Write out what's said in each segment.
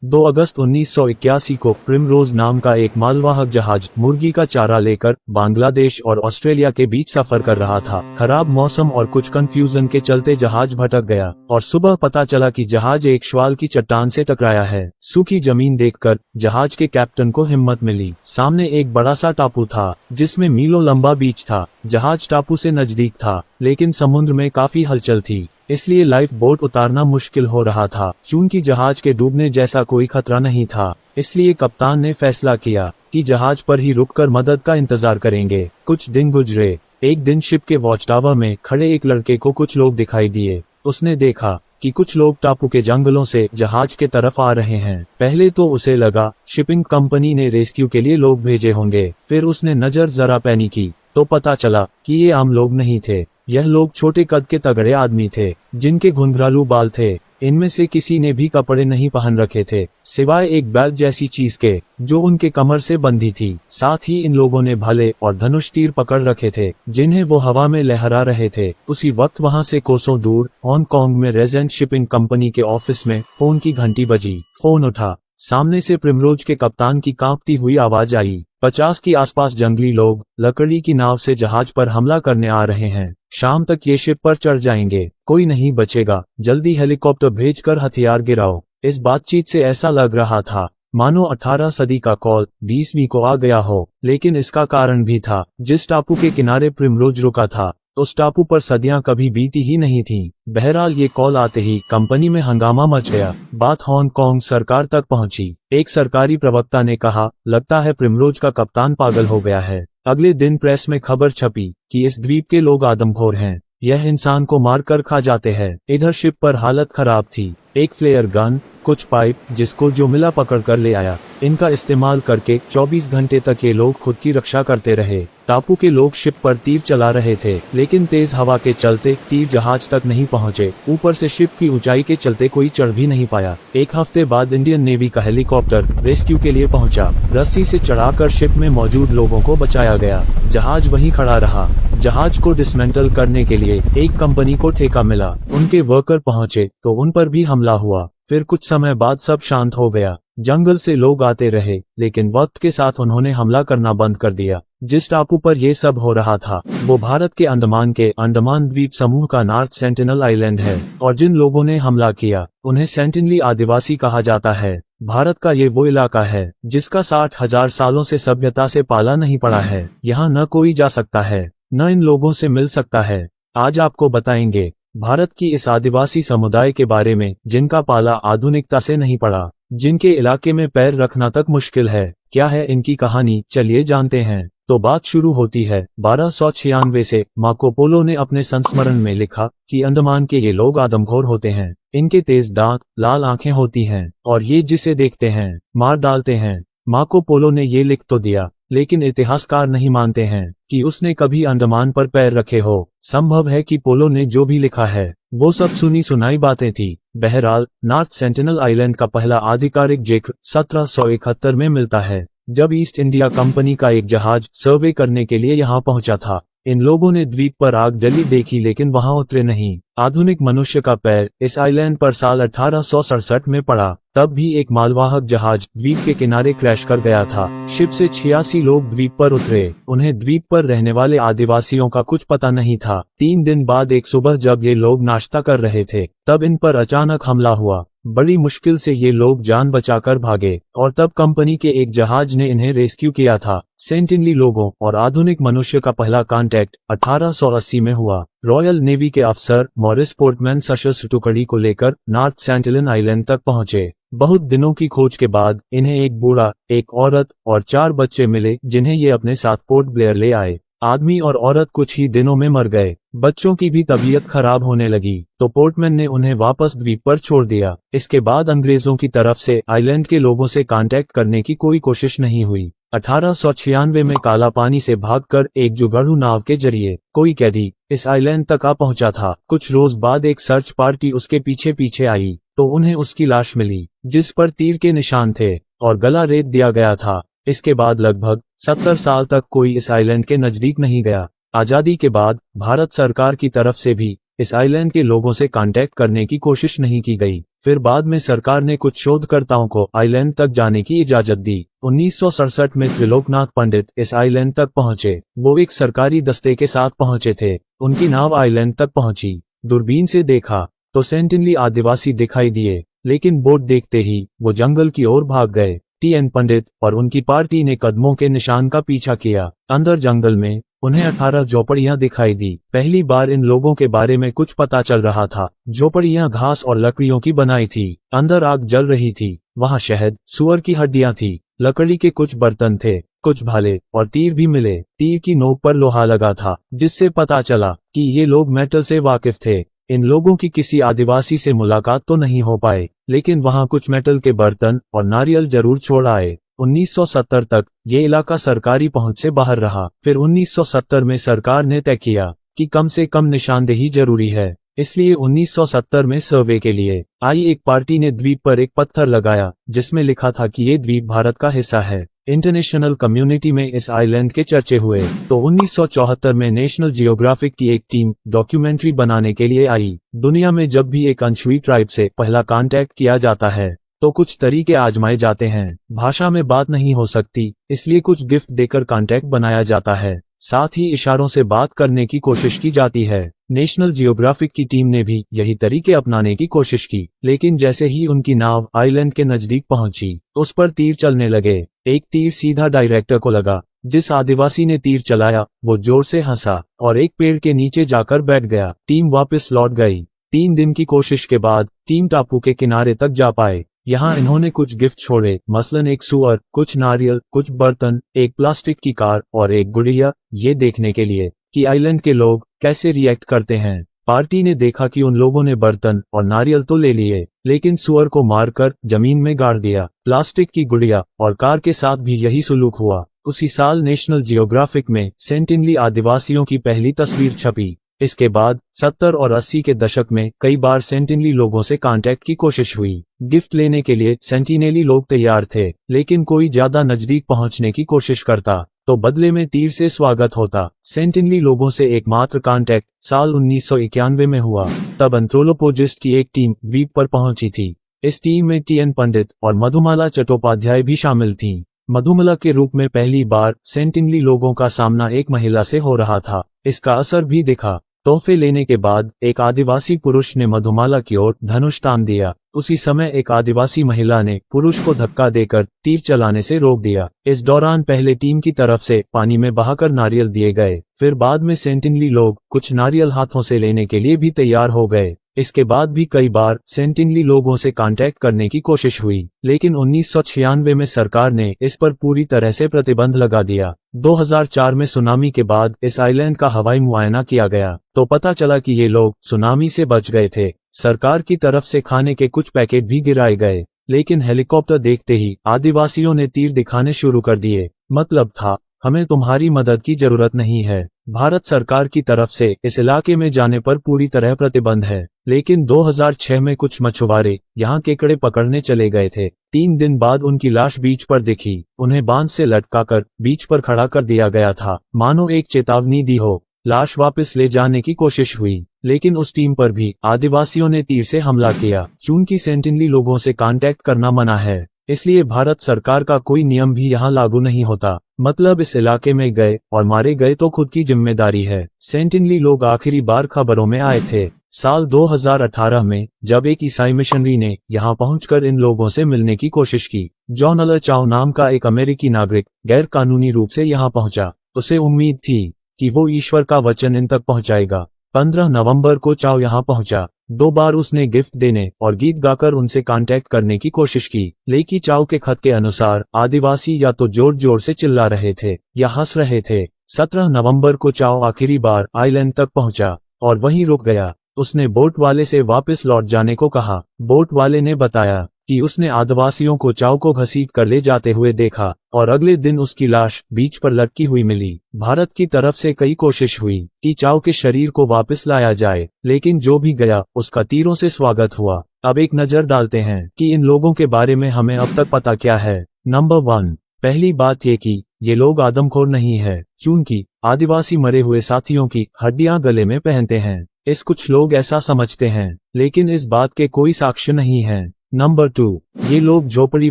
2 अगस्त 1981 को प्रिमरोज नाम का एक मालवाहक जहाज मुर्गी का चारा लेकर बांग्लादेश और ऑस्ट्रेलिया के बीच सफर कर रहा था। खराब मौसम और कुछ कंफ्यूजन के चलते जहाज भटक गया और सुबह पता चला कि जहाज एक शैवाल की चट्टान से टकराया है। सूखी जमीन देखकर जहाज के कैप्टन को हिम्मत मिली। सामने एक बड़ा सा टापू था जिसमें मीलों लंबा बीच था। जहाज टापू से नजदीक था लेकिन समुद्र में काफी हलचल थी, इसलिए लाइफ बोट उतारना मुश्किल हो रहा था। चूंकि जहाज के डूबने जैसा कोई खतरा नहीं था, इसलिए कप्तान ने फैसला किया कि जहाज पर ही रुककर मदद का इंतजार करेंगे। कुछ दिन गुजरे। एक दिन शिप के वॉच टावर में खड़े एक लड़के को कुछ लोग दिखाई दिए। उसने देखा कि कुछ लोग टापू के जंगलों से जहाज के तरफ आ रहे हैं। पहले तो उसे लगा शिपिंग कंपनी ने रेस्क्यू के लिए लोग भेजे होंगे। फिर उसने नजर जरा पैनी की तो पता चला कि ये आम लोग नहीं थे। यह लोग छोटे कद के तगड़े आदमी थे जिनके घुंघरालू बाल थे। इनमें से किसी ने भी कपड़े नहीं पहन रखे थे सिवाय एक बैग जैसी चीज के जो उनके कमर से बंधी थी। साथ ही इन लोगों ने भाले और धनुष तीर पकड़ रखे थे जिन्हें वो हवा में लहरा रहे थे। उसी वक्त वहां से कोसों दूर हांगकांग में रेजेंट शिपिंग कंपनी के ऑफिस में फोन की घंटी बजी। फोन उठा। सामने से प्रिमरोज के कप्तान की कांपती हुई आवाज आई। 50 के आसपास जंगली लोग लकड़ी की नाव से जहाज पर हमला करने आ रहे हैं। शाम तक ये शिप पर चढ़ जाएंगे। कोई नहीं बचेगा। जल्दी हेलीकॉप्टर भेजकर हथियार गिराओ। इस बातचीत से ऐसा लग रहा था मानो 18 सदी का कॉल 20वीं को आ गया हो। लेकिन इसका कारण भी था। जिस टापू के किनारे प्रिमरोज रुका था उस टापू पर सदियां कभी बीती ही नहीं थीं। बहरहाल ये कॉल आते ही कंपनी में हंगामा मच गया। बात हांगकांग सरकार तक पहुंची। एक सरकारी प्रवक्ता ने कहा, लगता है प्रिमरोज का कप्तान पागल हो गया है। अगले दिन प्रेस में खबर छपी कि इस द्वीप के लोग आदमखोर हैं। यह इंसान को मारकर खा जाते हैं। इधर शिप पर हालत खराब थी। एक फ्लेयर गन, कुछ पाइप जिसको जो मिला पकड़ कर ले आया। इनका इस्तेमाल करके 24 घंटे तक ये लोग खुद की रक्षा करते रहे। टापू के लोग शिप पर तीर चला रहे थे लेकिन तेज हवा के चलते तीर जहाज तक नहीं पहुंचे। ऊपर से शिप की ऊंचाई के चलते कोई चढ़ भी नहीं पाया। एक हफ्ते बाद इंडियन नेवी का हेलीकॉप्टर रेस्क्यू के लिए पहुंचा। रस्सी से चढ़ाकर शिप में मौजूद लोगों को बचाया गया। जहाज वहीं खड़ा रहा। जहाज को डिसमेंटल करने के लिए एक कंपनी को ठेका मिला। उनके वर्कर पहुंचे तो उन पर भी हमला हुआ। फिर कुछ समय बाद सब शांत हो गया। जंगल से लोग आते रहे लेकिन वक्त के साथ उन्होंने हमला करना बंद कर दिया। जिस टापू पर ये सब हो रहा था वो भारत के अंडमान द्वीप समूह का नॉर्थ सेंटिनल आइलैंड है और जिन लोगों ने हमला किया उन्हें सेंटिनली आदिवासी कहा जाता है। भारत का ये वो इलाका है जिसका 60,000 सालों से सभ्यता से पाला नहीं पड़ा है। यहाँ न कोई जा सकता है न इन लोगों से मिल सकता है। आज आपको बताएंगे भारत की इस आदिवासी समुदाय के बारे में जिनका पाला आधुनिकता से नहीं पड़ा, जिनके इलाके में पैर रखना तक मुश्किल है। क्या है इनकी कहानी, चलिए जानते हैं। तो बात शुरू होती है 1296 से। मार्को पोलो ने अपने संस्मरण में लिखा कि अंडमान के ये लोग आदमखोर होते हैं। इनके तेज दांत, लाल आंखें होती हैं और ये जिसे देखते हैं मार डालते हैं। मार्को पोलो ने ये लिख तो दिया लेकिन इतिहासकार नहीं मानते हैं कि उसने कभी अंडमान पर पैर रखे हो। संभव है कि पोलो ने जो भी लिखा है वो सब सुनी सुनाई बातें थी। बहरहाल नॉर्थ सेंटिनल आइलैंड का पहला आधिकारिक जिक्र 1771 में मिलता है जब ईस्ट इंडिया कंपनी का एक जहाज सर्वे करने के लिए यहाँ पहुंचा था। इन लोगों ने द्वीप पर आग जली देखी लेकिन वहां उतरे नहीं। आधुनिक मनुष्य का पैर इस आइलैंड पर साल 1867 में पड़ा। तब भी एक मालवाहक जहाज द्वीप के किनारे क्रैश कर गया था। शिप से 86 लोग द्वीप पर उतरे। उन्हें द्वीप पर रहने वाले आदिवासियों का कुछ पता नहीं था। 3 दिन बाद एक सुबह जब ये लोग नाश्ता कर रहे थे तब इन पर अचानक हमला हुआ। बड़ी मुश्किल से ये लोग जान बचाकर भागे और तब कंपनी के एक जहाज ने इन्हें रेस्क्यू किया था। सेंटिनली लोगों और आधुनिक मनुष्य का पहला कांटेक्ट 1880 में हुआ। रॉयल नेवी के अफसर मॉरिस पोर्टमैन सशस्त्र टुकड़ी को लेकर नॉर्थ सेंटिनल आइलैंड तक पहुंचे। बहुत दिनों की खोज के बाद इन्हें एक बूढ़ा, एक औरत और 4 बच्चे मिले जिन्हें ये अपने साथ पोर्ट ब्लेयर ले आए। आदमी और औरत कुछ ही दिनों में मर गए। बच्चों की भी तबीयत खराब होने लगी तो पोर्टमैन ने उन्हें वापस द्वीप पर छोड़ दिया। इसके बाद अंग्रेजों की तरफ से आइलैंड के लोगों से कांटेक्ट करने की कोई कोशिश नहीं हुई। 1896 में काला पानी से भागकर एक जुगाड़ू नाव के जरिए कोई कैदी इस आइलैंड तक आ पहुंचा था। कुछ रोज बाद एक सर्च पार्टी उसके पीछे पीछे आई तो उन्हें उसकी लाश मिली जिस पर तीर के निशान थे और गला रेत दिया गया था। इसके बाद लगभग 70 साल तक कोई इस आइलैंड के नजदीक नहीं गया। आजादी के बाद भारत सरकार की तरफ से भी इस आइलैंड के लोगों से कांटेक्ट करने की कोशिश नहीं की गई। फिर बाद में सरकार ने कुछ शोधकर्ताओं को आइलैंड तक जाने की इजाजत दी। 1967 में त्रिलोकनाथ पंडित इस आइलैंड तक पहुंचे। वो एक सरकारी दस्ते के साथ पहुंचे थे। उनकी नाव आइलैंड तक पहुंची। दूरबीन से देखा तो सेंटिनली आदिवासी दिखाई दिए, लेकिन बोट देखते ही वो जंगल की ओर भाग गए। टी.एन. पंडित और उनकी पार्टी ने कदमों के निशान का पीछा किया। अंदर जंगल में उन्हें 18 झोपड़ियां दिखाई दी। पहली बार इन लोगों के बारे में कुछ पता चल रहा था। झोपड़ियां घास और लकड़ियों की बनाई थी। अंदर आग जल रही थी। वहां शहद, सुअर की हड्डियां थी। लकड़ी के कुछ बर्तन थे, कुछ भाले और तीर भी मिले। तीर की नोक पर लोहा लगा था, जिससे पता चला कि ये लोग मेटल से वाकिफ थे। इन लोगों की किसी आदिवासी से मुलाकात तो नहीं हो पाए, लेकिन वहां कुछ मेटल के बर्तन और नारियल जरूर छोड़ आए। 1970 तक ये इलाका सरकारी पहुंच से बाहर रहा। फिर 1970 में सरकार ने तय किया कि कम से कम निशानदेही जरूरी है। इसलिए 1970 में सर्वे के लिए आई एक पार्टी ने द्वीप पर एक पत्थर लगाया, जिसमें लिखा था कि ये द्वीप भारत का हिस्सा है। इंटरनेशनल कम्युनिटी में इस आइलैंड के चर्चे हुए। तो 1974 में नेशनल जियोग्राफिक की एक टीम डॉक्यूमेंट्री बनाने के लिए आई। दुनिया में जब भी एक अनछुई ट्राइब से पहला कांटेक्ट किया जाता है तो कुछ तरीके आजमाए जाते हैं। भाषा में बात नहीं हो सकती, इसलिए कुछ गिफ्ट देकर कांटेक्ट बनाया जाता है। साथ ही इशारों से बात करने की कोशिश की जाती है। नेशनल जियोग्राफिक की टीम ने भी यही तरीके अपनाने की कोशिश की, लेकिन जैसे ही उनकी नाव आइलैंड के नजदीक पहुंची, उस पर तीर चलने लगे। एक तीर सीधा डायरेक्टर को लगा। जिस आदिवासी ने तीर चलाया वो जोर से हंसा और एक पेड़ के नीचे जाकर बैठ गया। टीम वापस लौट गई। 3 दिन की कोशिश के बाद टीम टापू के किनारे तक जा पाए। यहाँ इन्होंने कुछ गिफ्ट छोड़े, मसलन एक सुअर, कुछ नारियल, कुछ बर्तन, एक प्लास्टिक की कार और एक गुड़िया, ये देखने के लिए कि आइलैंड के लोग कैसे रिएक्ट करते हैं। पार्टी ने देखा कि उन लोगों ने बर्तन और नारियल तो ले लिए, लेकिन सुअर को मारकर जमीन में गाड़ दिया। प्लास्टिक की गुड़िया और कार के साथ भी यही सुलूक हुआ। उसी साल नेशनल जियोग्राफिक में सेंटिनली आदिवासियों की पहली तस्वीर छपी। इसके बाद 70 और 80 के दशक में कई बार सेंटिनली लोगों से कांटेक्ट की कोशिश हुई। गिफ्ट लेने के लिए सेंटिनेली लोग तैयार थे, लेकिन कोई ज्यादा नजदीक पहुंचने की कोशिश करता तो बदले में तीर से स्वागत होता। सेंटिनली लोगों से एकमात्र कांटेक्ट साल 1991 में हुआ। तब एंथ्रोपोलॉजिस्ट की एक टीम द्वीप पर पहुंची थी। इस टीम में टी.एन. पंडित और मधुमाला चट्टोपाध्याय भी शामिल थीं। मधुमाला के रूप में पहली बार सेंटिनली लोगों का सामना एक महिला से हो रहा था। इसका असर भी दिखा। तोहफे लेने के बाद एक आदिवासी पुरुष ने मधुमाला की ओर धनुष तान दिया। उसी समय एक आदिवासी महिला ने पुरुष को धक्का देकर तीर चलाने से रोक दिया। इस दौरान पहले टीम की तरफ से पानी में बहाकर नारियल दिए गए। फिर बाद में सेंटिनली लोग कुछ नारियल हाथों से लेने के लिए भी तैयार हो गए। इसके बाद भी कई बार सेंटिनली लोगों से कांटेक्ट करने की कोशिश हुई, लेकिन 1996 में सरकार ने इस पर पूरी तरह से प्रतिबंध लगा दिया। 2004 में सुनामी के बाद इस आइलैंड का हवाई मुआयना किया गया तो पता चला कि ये लोग सुनामी से बच गए थे। सरकार की तरफ से खाने के कुछ पैकेट भी गिराए गए, लेकिन हेलीकॉप्टर देखते ही आदिवासियों ने तीर दिखाने शुरू कर दिए। मतलब था, हमें तुम्हारी मदद की जरूरत नहीं है। भारत सरकार की तरफ से इस इलाके में जाने पर पूरी तरह प्रतिबंध है। लेकिन 2006 में कुछ मछुआरे यहाँ केकड़े पकड़ने चले गए थे। 3 दिन बाद उनकी लाश बीच पर दिखी। उन्हें बांध से लटकाकर बीच पर खड़ा कर दिया गया था, मानो एक चेतावनी दी हो। लाश वापस ले जाने की कोशिश हुई, लेकिन उस टीम पर भी आदिवासियों ने तीर से हमला किया। चूंकि सेंटिनली लोगों से कांटेक्ट करना मना है, इसलिए भारत सरकार का कोई नियम भी यहाँ लागू नहीं होता। मतलब इस इलाके में गए और मारे गए तो खुद की जिम्मेदारी है। सेंटिनली लोग आखिरी बार खबरों में आए थे साल 2018 में, जब एक ईसाई मिशनरी ने यहाँ पहुंचकर इन लोगों से मिलने की कोशिश की। जॉन अल चाओ नाम का एक अमेरिकी नागरिक गैर कानूनी रूप से यहाँ पहुंचा। उसे उम्मीद थी कि वो ईश्वर का वचन इन तक पहुंचाएगा। 15 नवंबर को चाओ यहाँ पहुंचा। 2 बार उसने गिफ्ट देने और गीत गाकर उनसे कांटेक्ट करने की कोशिश की, लेकिन चाओ के खत के अनुसार आदिवासी या तो जोर जोर से चिल्ला रहे थे या हंस रहे थे। 17 नवंबर को चाओ आखिरी बार आइलैंड तक पहुंचा और वहीं रुक गया। उसने बोट वाले से वापस लौट जाने को कहा। बोट वाले ने बताया कि उसने आदिवासियों को चाओ को घसीट कर ले जाते हुए देखा और अगले दिन उसकी लाश बीच पर लटकी हुई मिली। भारत की तरफ से कई कोशिश हुई कि चाओ के शरीर को वापस लाया जाए, लेकिन जो भी गया उसका तीरों से स्वागत हुआ। अब एक नजर डालते हैं कि इन लोगों के बारे में हमें अब तक पता क्या है। नंबर 1, पहली बात ये कि ये लोग आदमखोर नहीं है, चूंकि आदिवासी मरे हुए साथियों की हड्डियां गले में पहनते हैं। इस कुछ लोग ऐसा समझते हैं, लेकिन इस बात के कोई साक्ष्य नहीं है। नंबर 2, ये लोग झोपड़ी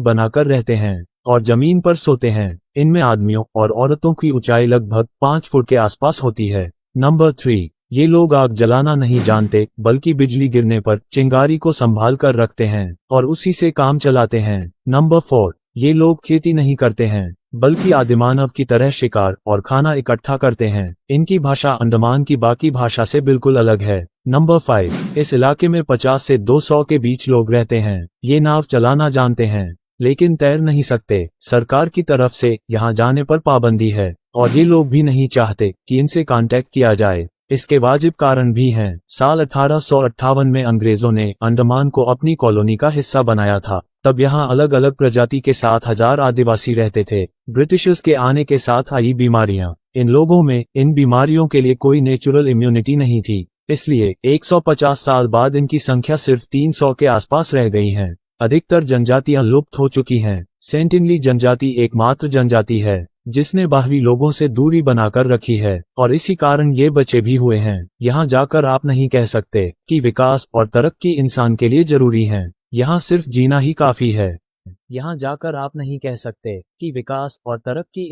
बनाकर रहते हैं और जमीन पर सोते हैं। इनमें आदमियों और औरतों की ऊंचाई लगभग 5 फुट के आसपास होती है। नंबर 3, ये लोग आग जलाना नहीं जानते, बल्कि बिजली गिरने पर चिंगारी को संभाल कर रखते हैं और उसी से काम चलाते हैं। नंबर 4, ये लोग खेती नहीं करते हैं, बल्कि आदिमानव की तरह शिकार और खाना इकट्ठा करते हैं। इनकी भाषा अंडमान की बाकी भाषा से बिल्कुल अलग है। नंबर 5, इस इलाके में 50 से 200 के बीच लोग रहते हैं। ये नाव चलाना जानते हैं, लेकिन तैर नहीं सकते। सरकार की तरफ से यहाँ जाने पर पाबंदी है और ये लोग भी नहीं चाहते कि इनसे कांटेक्ट किया जाए। इसके वाजिब कारण भी हैं। साल 1858 में अंग्रेजों ने अंडमान को अपनी कॉलोनी का हिस्सा बनाया था। तब यहाँ अलग अलग प्रजाति के 7,000 आदिवासी रहते थे। ब्रिटिशर्स के आने के साथ आई बीमारियां। इन लोगों में इन बीमारियों के लिए कोई नेचुरल इम्यूनिटी नहीं थी, इसलिए 150 साल बाद इनकी संख्या सिर्फ 300 के आसपास रह गई है। अधिकतर जनजातियां लुप्त हो चुकी हैं। सेंटिनली जनजाति एकमात्र जनजाति है जिसने बाहरी लोगों से दूरी बनाकर रखी है और इसी कारण ये बचे भी हुए हैं। यहाँ जाकर आप नहीं कह सकते कि विकास और तरक्की इंसान के लिए जरूरी है। यहाँ सिर्फ जीना ही काफी है। यहाँ जाकर आप नहीं कह सकते कि विकास और तरक्की